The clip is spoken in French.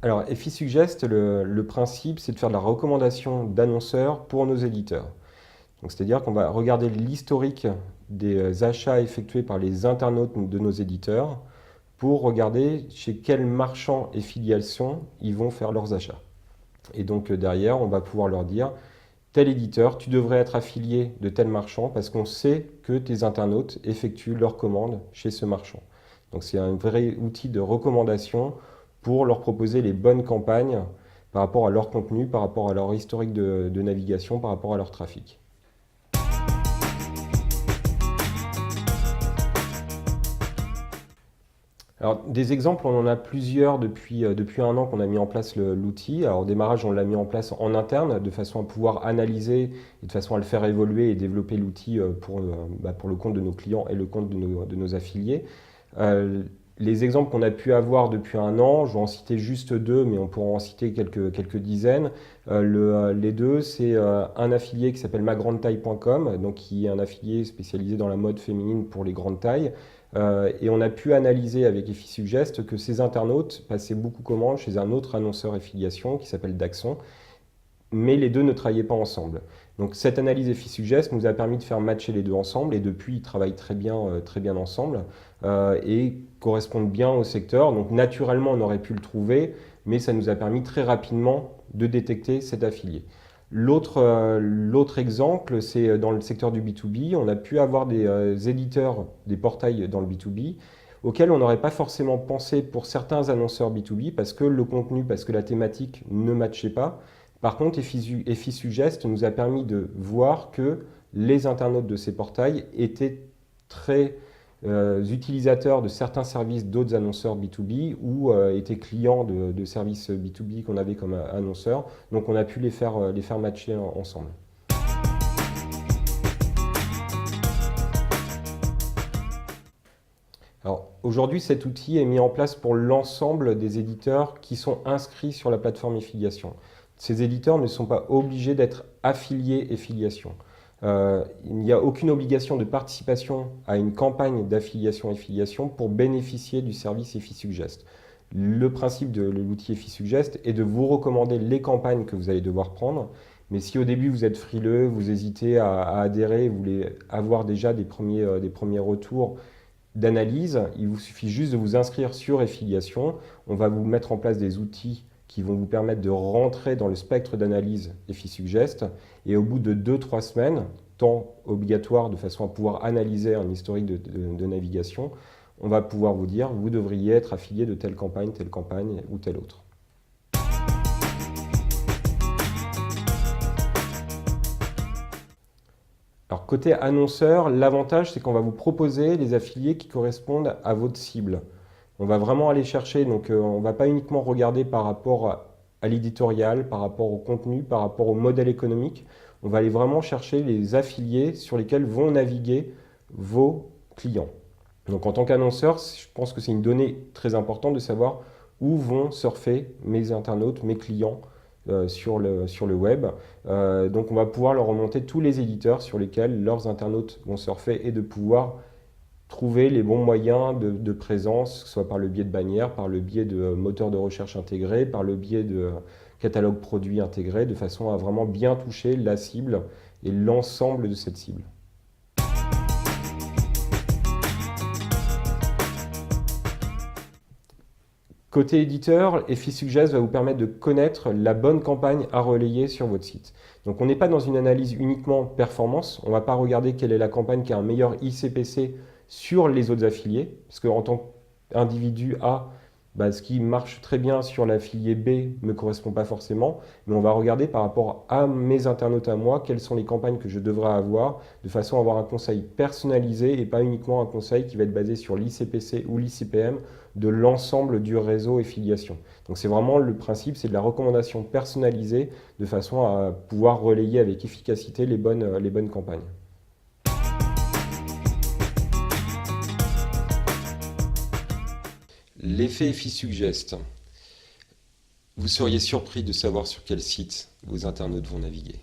Alors, Effisuggest, le principe, c'est de faire de la recommandation d'annonceurs pour nos éditeurs. Donc, c'est-à-dire qu'on va regarder l'historique des achats effectués par les internautes de nos éditeurs pour regarder chez quels marchands et filiations ils vont faire leurs achats. Et donc, derrière, on va pouvoir leur dire, tel éditeur, tu devrais être affilié de tel marchand parce qu'on sait que tes internautes effectuent leurs commandes chez ce marchand. Donc c'est un vrai outil de recommandation pour leur proposer les bonnes campagnes par rapport à leur contenu, par rapport à leur historique de navigation, par rapport à leur trafic. Alors, des exemples, on en a plusieurs depuis un an qu'on a mis en place l'outil. Alors, au démarrage, on l'a mis en place en interne, de façon à pouvoir analyser et de façon à le faire évoluer et développer l'outil pour le compte de nos clients et le compte de nos affiliés. Euh, les exemples qu'on a pu avoir depuis un an, je vais en citer juste deux, mais on pourra en citer quelques dizaines. Les deux, c'est un affilié qui s'appelle magrandetaille.com, donc qui est un affilié spécialisé dans la mode féminine pour les grandes tailles. Et on a pu analyser avec Effisuggest que ces internautes passaient beaucoup commande chez un autre annonceur affiliation qui s'appelle Daxon, mais les deux ne travaillaient pas ensemble. Donc cette analyse Effisuggest nous a permis de faire matcher les deux ensemble et depuis ils travaillent très bien ensemble et correspondent bien au secteur. Donc naturellement on aurait pu le trouver, mais ça nous a permis très rapidement de détecter cet affilié. L'autre exemple, c'est dans le secteur du B2B. On a pu avoir des éditeurs, des portails dans le B2B, auxquels on n'aurait pas forcément pensé pour certains annonceurs B2B, parce que le contenu, parce que la thématique ne matchait pas. Par contre, Effisuggest nous a permis de voir que les internautes de ces portails étaient très utilisateurs de certains services d'autres annonceurs B2B ou étaient clients de services B2B qu'on avait comme annonceurs. Donc on a pu les faire matcher ensemble. Alors aujourd'hui, cet outil est mis en place pour l'ensemble des éditeurs qui sont inscrits sur la plateforme Effiliation. Ces éditeurs ne sont pas obligés d'être affiliés Effiliation. Il n'y a aucune obligation de participation à une campagne d'affiliation pour bénéficier du service Effisuggest. Le principe de l'outil Effisuggest est de vous recommander les campagnes que vous allez devoir prendre. Mais si au début vous êtes frileux, vous hésitez à adhérer, vous voulez avoir déjà des premiers retours d'analyse, il vous suffit juste de vous inscrire sur Effiliation. On va vous mettre en place des outils qui vont vous permettre de rentrer dans le spectre d'analyse Effisuggest. Et au bout de 2-3 semaines, temps obligatoire de façon à pouvoir analyser un historique de navigation, on va pouvoir vous dire, vous devriez être affilié de telle campagne ou telle autre. Alors côté annonceur, l'avantage c'est qu'on va vous proposer les affiliés qui correspondent à votre cible. On va vraiment aller chercher, donc on ne va pas uniquement regarder par rapport à l'éditorial, par rapport au contenu, par rapport au modèle économique. On va aller vraiment chercher les affiliés sur lesquels vont naviguer vos clients. Donc en tant qu'annonceur, je pense que c'est une donnée très importante de savoir où vont surfer mes internautes, mes clients sur le web. Donc on va pouvoir leur remonter tous les éditeurs sur lesquels leurs internautes vont surfer et de pouvoir trouver les bons moyens de présence, que ce soit par le biais de bannières, par le biais de moteurs de recherche intégrés, par le biais de catalogues produits intégrés, de façon à vraiment bien toucher la cible et l'ensemble de cette cible. Côté éditeur, Effisuggest va vous permettre de connaître la bonne campagne à relayer sur votre site. Donc on n'est pas dans une analyse uniquement performance, on ne va pas regarder quelle est la campagne qui a un meilleur ICPC sur les autres affiliés, parce qu'en tant qu'individu A, ce qui marche très bien sur l'affilié B ne me correspond pas forcément, mais on va regarder par rapport à mes internautes à moi, quelles sont les campagnes que je devrais avoir, de façon à avoir un conseil personnalisé et pas uniquement un conseil qui va être basé sur l'ICPC ou l'ICPM de l'ensemble du réseau Effiliation. Donc c'est vraiment le principe, c'est de la recommandation personnalisée de façon à pouvoir relayer avec efficacité les bonnes campagnes. L'effet Effisuggest. Vous seriez surpris de savoir sur quel site vos internautes vont naviguer.